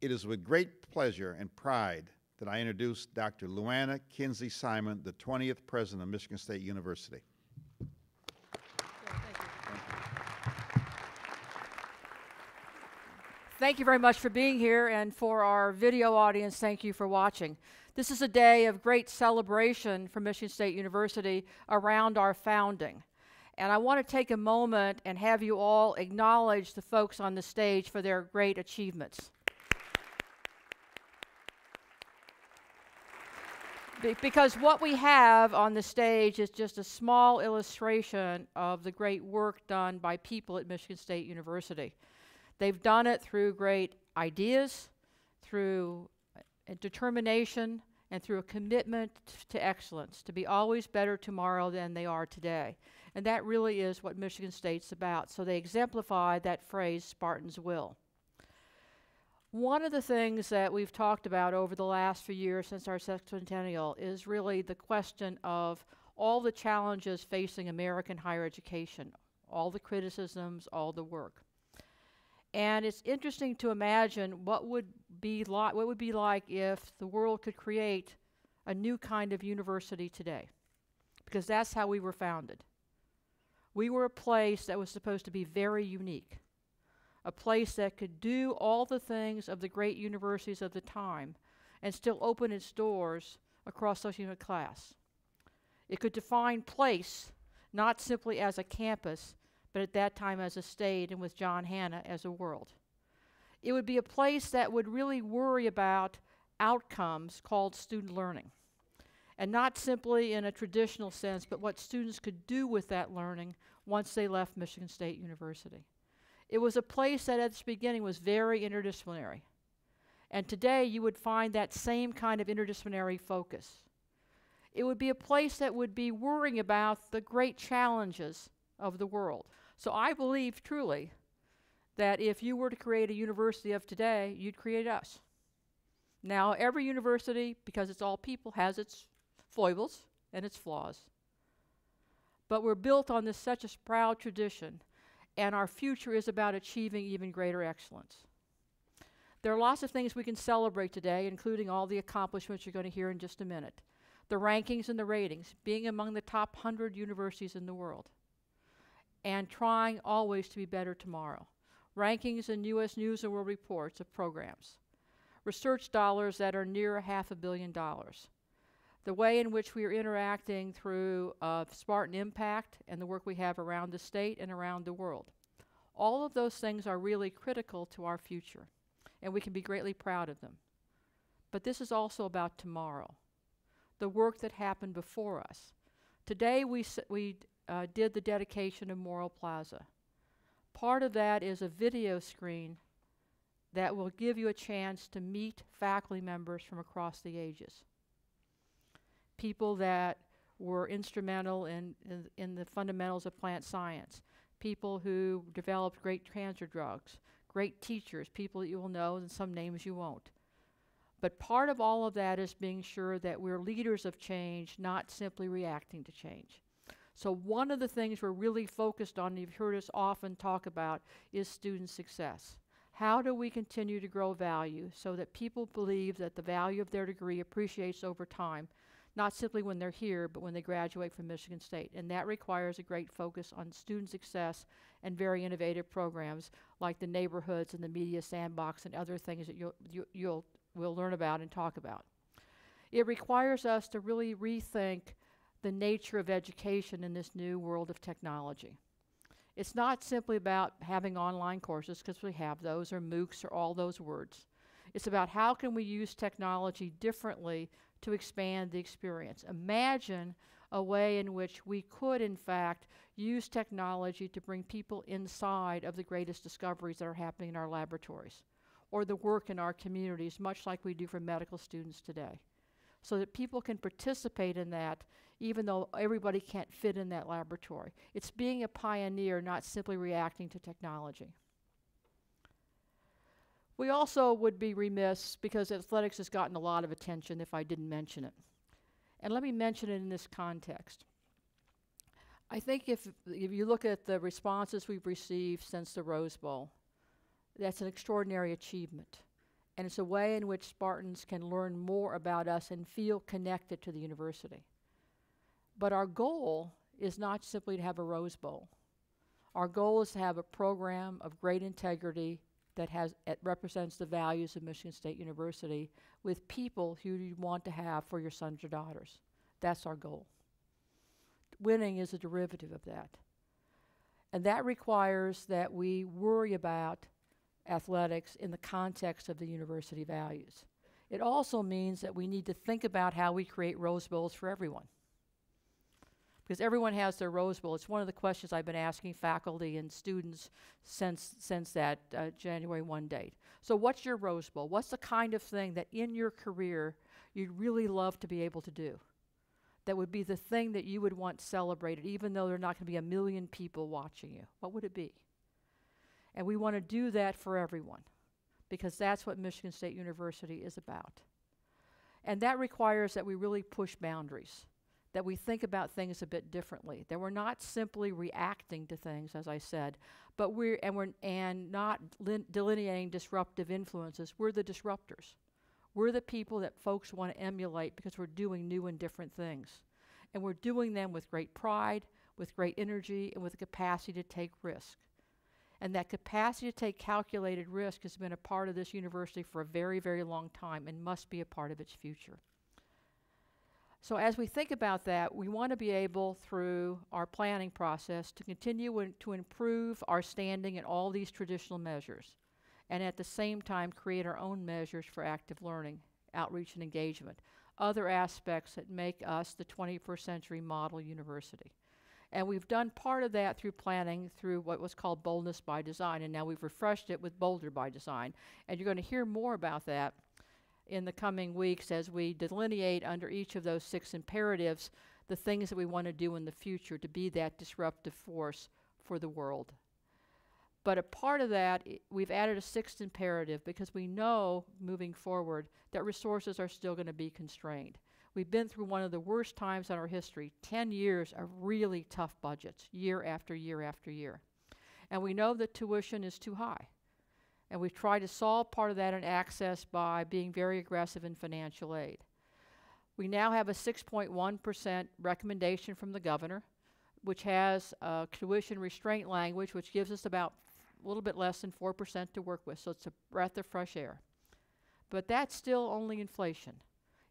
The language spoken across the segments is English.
It is with great pleasure and pride that I introduce Dr. Luana Kinsey Simon, the 20th President of Michigan State University. Thank you very much for being here, and for our video audience, thank you for watching. This is a day of great celebration for Michigan State University around our founding. And I want to take a moment and have you all acknowledge the folks on the stage for their great achievements. Because what we have on the stage is just a small illustration of the great work done by people at Michigan State University. They've done it through great ideas, through determination, and through a commitment to excellence, to be always better tomorrow than they are today. And that really is what Michigan State's about. So they exemplify that phrase, Spartans will. One of the things that we've talked about over the last few years since our sexcentennial is really the question of all the challenges facing American higher education, all the criticisms, all the work. And it's interesting to imagine what would be like if the world could create a new kind of university today, because that's how we were founded. We were a place that was supposed to be very unique, a place that could do all the things of the great universities of the time and still open its doors across socioeconomic class. It could define place not simply as a campus, but at that time as a state, and with John Hanna as a world. It would be a place that would really worry about outcomes called student learning, and not simply in a traditional sense, but what students could do with that learning once they left Michigan State University. It was a place that at its beginning was very interdisciplinary. And today you would find that same kind of interdisciplinary focus. It would be a place that would be worrying about the great challenges of the world. So I believe truly that if you were to create a university of today, you'd create us. Now, every university, because it's all people, has its foibles and its flaws. But we're built on this such a proud tradition, and our future is about achieving even greater excellence. There are lots of things we can celebrate today, including all the accomplishments you're going to hear in just a minute. The rankings and the ratings, being among the top 100 universities in the world, and trying always to be better tomorrow. Rankings in U.S. News and World Reports of programs. Research dollars that are near $500 million. The way in which we are interacting through Spartan Impact and the work we have around the state and around the world. All of those things are really critical to our future, and we can be greatly proud of them. But this is also about tomorrow, the work that happened before us. Today we did the dedication of Morrill Plaza. Part of that is a video screen that will give you a chance to meet faculty members from across the ages. People that were instrumental in the fundamentals of plant science, people who developed great cancer drugs, great teachers, people that you will know and some names you won't. But part of all of that is being sure that we're leaders of change, not simply reacting to change. So one of the things we're really focused on, and you've heard us often talk about, is student success. How do we continue to grow value so that people believe that the value of their degree appreciates over time, not simply when they're here, but when they graduate from Michigan State? And that requires a great focus on student success and very innovative programs like the neighborhoods and the media sandbox and other things that we'll learn about and talk about. It requires us to really rethink the nature of education in this new world of technology. It's not simply about having online courses, because we have those, or MOOCs, or all those words. It's about how can we use technology differently to expand the experience. Imagine a way in which we could, in fact, use technology to bring people inside of the greatest discoveries that are happening in our laboratories, or the work in our communities, much like we do for medical students today, so that people can participate in that even though everybody can't fit in that laboratory. It's being a pioneer, not simply reacting to technology. We also would be remiss, because athletics has gotten a lot of attention, if I didn't mention it. And let me mention it in this context. I think if you look at the responses we've received since the Rose Bowl, that's an extraordinary achievement. And it's a way in which Spartans can learn more about us and feel connected to the university. But our goal is not simply to have a Rose Bowl. Our goal is to have a program of great integrity that represents the values of Michigan State University with people who you want to have for your sons or daughters. That's our goal. Winning is a derivative of that. And that requires that we worry about athletics in the context of the university values. It also means that we need to think about how we create Rose Bowls for everyone. Because everyone has their Rose Bowl. It's one of the questions I've been asking faculty and students since that January 1 date. So what's your Rose Bowl? What's the kind of thing that in your career you'd really love to be able to do? That would be the thing that you would want celebrated, even though there are not going to be 1 million people watching you. What would it be? And we want to do that for everyone, because that's what Michigan State University is about. And that requires that we really push boundaries, that we think about things a bit differently, that we're not simply reacting to things, as I said, but we're not delineating disruptive influences. We're the disruptors. We're the people that folks want to emulate because we're doing new and different things. And we're doing them with great pride, with great energy, and with the capacity to take risk. And that capacity to take calculated risk has been a part of this university for a very, very long time and must be a part of its future. So as we think about that, we want to be able, through our planning process, to continue to improve our standing in all these traditional measures, and at the same time create our own measures for active learning, outreach, and engagement, other aspects that make us the 21st century model university. And we've done part of that through planning through what was called Boldness by Design, and now we've refreshed it with Bolder by Design. And you're going to hear more about that in the coming weeks as we delineate under each of those 6 imperatives the things that we want to do in the future to be that disruptive force for the world. But a part of that, we've added a 6th imperative because we know moving forward that resources are still going to be constrained. We've been through one of the worst times in our history, 10 years of really tough budgets, year after year after year. And we know that tuition is too high. And we've tried to solve part of that in access by being very aggressive in financial aid. We now have a 6.1% recommendation from the governor, which has a tuition restraint language, which gives us about a little bit less than 4% to work with. So it's a breath of fresh air. But that's still only inflation.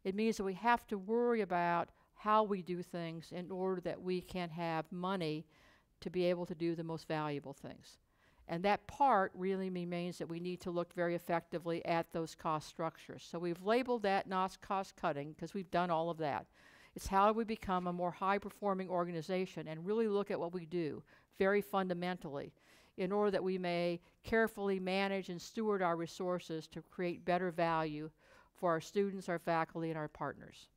It means that we have to worry about how we do things in order that we can have money to be able to do the most valuable things. And that part really means that we need to look very effectively at those cost structures. So we've labeled that not cost cutting because we've done all of that. It's how we become a more high-performing organization and really look at what we do very fundamentally in order that we may carefully manage and steward our resources to create better value for our students, our faculty, and our partners.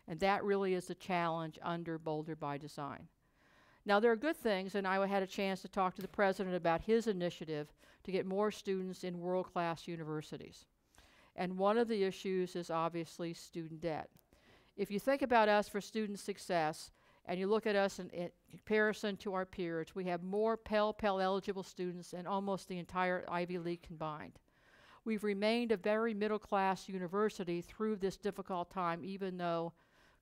And that really is the challenge under Bolder by Design. Now, there are good things, and I had a chance to talk to the president about his initiative to get more students in world-class universities. And one of the issues is obviously student debt. If you think about us for student success, and you look at us in comparison to our peers, we have more Pell eligible students than almost the entire Ivy League combined. We've remained a very middle-class university through this difficult time, even though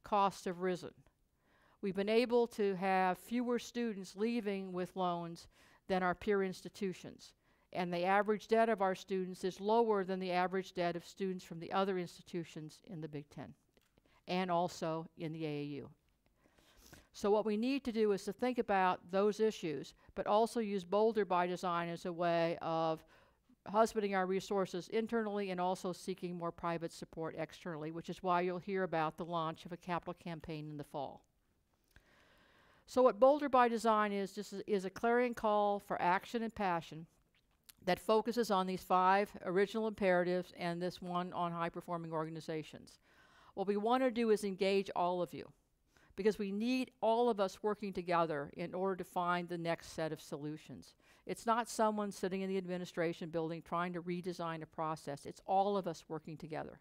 costs have risen. We've been able to have fewer students leaving with loans than our peer institutions. And the average debt of our students is lower than the average debt of students from the other institutions in the Big Ten and also in the AAU. So what we need to do is to think about those issues, but also use Bolder by Design as a way of husbanding our resources internally and also seeking more private support externally, which is why you'll hear about the launch of a capital campaign in the fall. So what Bolder by Design is a clarion call for action and passion that focuses on these 5 original imperatives and this one on high-performing organizations. What we want to do is engage all of you, because we need all of us working together in order to find the next set of solutions. It's not someone sitting in the administration building trying to redesign a process. It's all of us working together.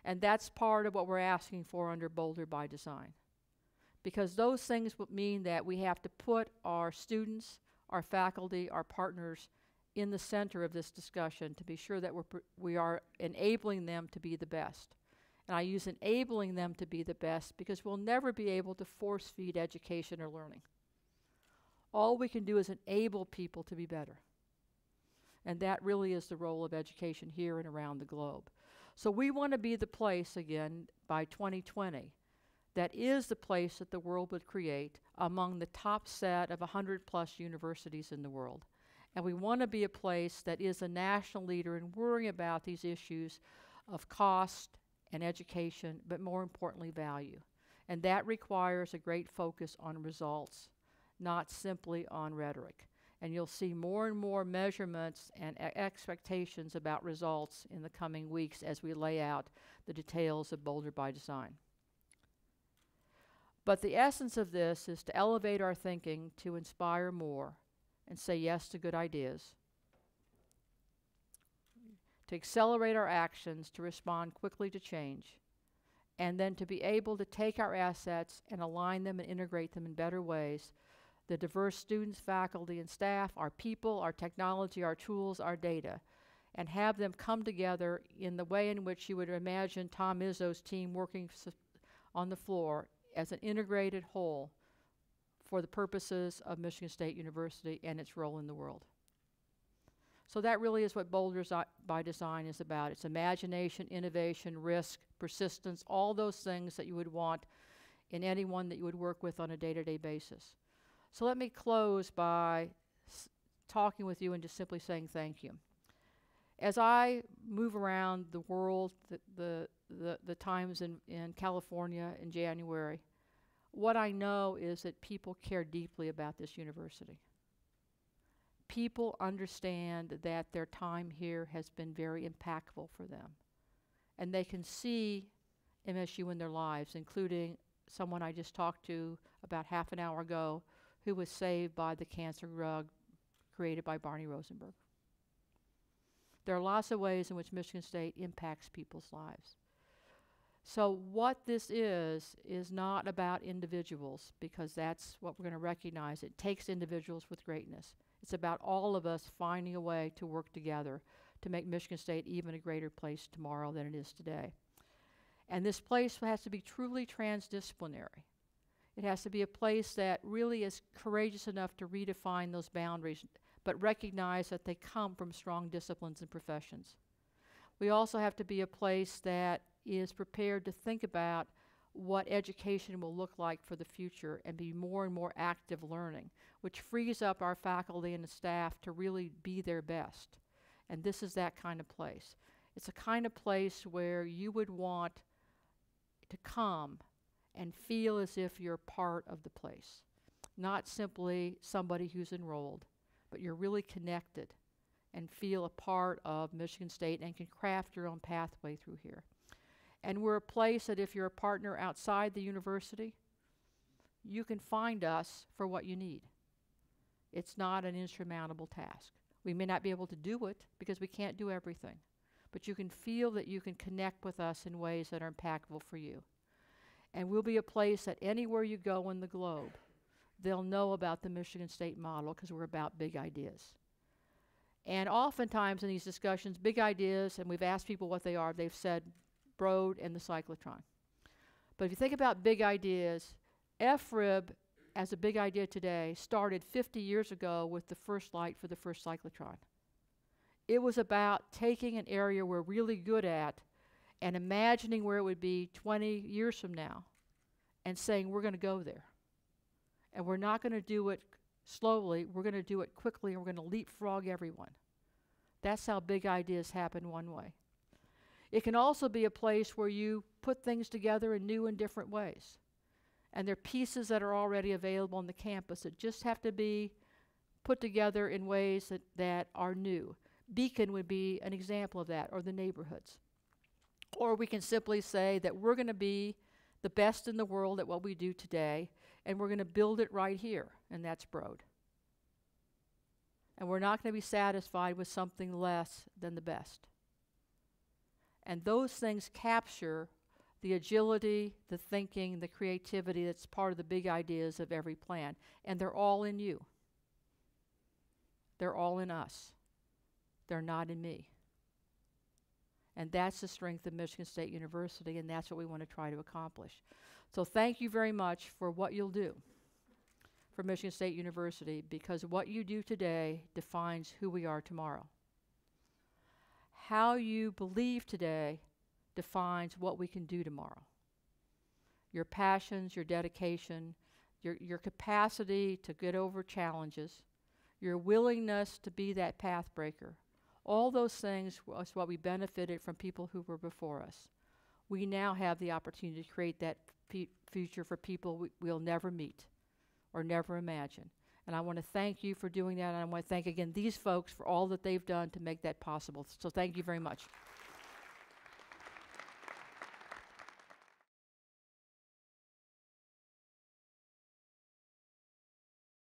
And that's part of what we're asking for under Bolder by Design. Because those things would mean that we have to put our students, our faculty, our partners in the center of this discussion to be sure that we are enabling them to be the best. And I use enabling them to be the best because we'll never be able to force feed education or learning. All we can do is enable people to be better. And that really is the role of education here and around the globe. So we want to be the place, again, by 2020, that is the place that the world would create among the top set of 100+ universities in the world. And we want to be a place that is a national leader in worrying about these issues of cost and education, but more importantly, value. And that requires a great focus on results, not simply on rhetoric. And you'll see more and more measurements and expectations about results in the coming weeks as we lay out the details of Bolder by Design. But the essence of this is to elevate our thinking to inspire more and say yes to good ideas, to accelerate our actions to respond quickly to change, and then to be able to take our assets and align them and integrate them in better ways. The diverse students, faculty, and staff, our people, our technology, our tools, our data, and have them come together in the way in which you would imagine Tom Izzo's team working on the floor as an integrated whole for the purposes of Michigan State University and its role in the world. So that really is what Bolder by Design is about. It's imagination, innovation, risk, persistence, all those things that you would want in anyone that you would work with on a day-to-day basis. So let me close by talking with you and just simply saying thank you. As I move around the world, the times in California in January, what I know is that people care deeply about this university. People understand that their time here has been very impactful for them. And they can see MSU in their lives, including someone I just talked to about half an hour ago who was saved by the cancer drug created by Barney Rosenberg. There are lots of ways in which Michigan State impacts people's lives. So what this is not about individuals, because that's what we're going to recognize. It takes individuals with greatness. It's about all of us finding a way to work together to make Michigan State even a greater place tomorrow than it is today. And this place has to be truly transdisciplinary. It has to be a place that really is courageous enough to redefine those boundaries, but recognize that they come from strong disciplines and professions. We also have to be a place that is prepared to think about what education will look like for the future and be more and more active learning, which frees up our faculty and the staff to really be their best. And this is that kind of place. It's a kind of place where you would want to come and feel as if you're part of the place, not simply somebody who's enrolled, but you're really connected and feel a part of Michigan State and can craft your own pathway through here. And we're a place that if you're a partner outside the university, you can find us for what you need. It's not an insurmountable task. We may not be able to do it because we can't do everything, but you can feel that you can connect with us in ways that are impactful for you. And we'll be a place that anywhere you go in the globe, they'll know about the Michigan State model because we're about big ideas. And oftentimes in these discussions, big ideas, and we've asked people what they are, they've said Broad and the cyclotron. But if you think about big ideas, FRIB as a big idea today started 50 years ago with the first light for the first cyclotron. It was about taking an area we're really good at and imagining where it would be 20 years from now and saying we're going to go there. And we're not going to do it slowly, we're going to do it quickly, and we're going to leapfrog everyone. That's how big ideas happen one way. It can also be a place where you put things together in new and different ways. And there are pieces that are already available on the campus that just have to be put together in ways that are new. Beacon would be an example of that, or the neighborhoods. Or we can simply say that we're going to be the best in the world at what we do today, and we're going to build it right here, and that's Broad. And we're not going to be satisfied with something less than the best. And those things capture the agility, the thinking, the creativity that's part of the big ideas of every plan. And they're all in you. They're all in us. They're not in me. And that's the strength of Michigan State University, and that's what we want to try to accomplish. So thank you very much for what you'll do for Michigan State University, because what you do today defines who we are tomorrow. How you believe today defines what we can do tomorrow. Your passions, your dedication, your capacity to get over challenges, your willingness to be that path breaker. All those things was what we benefited from people who were before us. We now have the opportunity to create that future for people we'll never meet or never imagine. And I want to thank you for doing that, and I want to thank again these folks for all that they've done to make that possible. So thank you very much.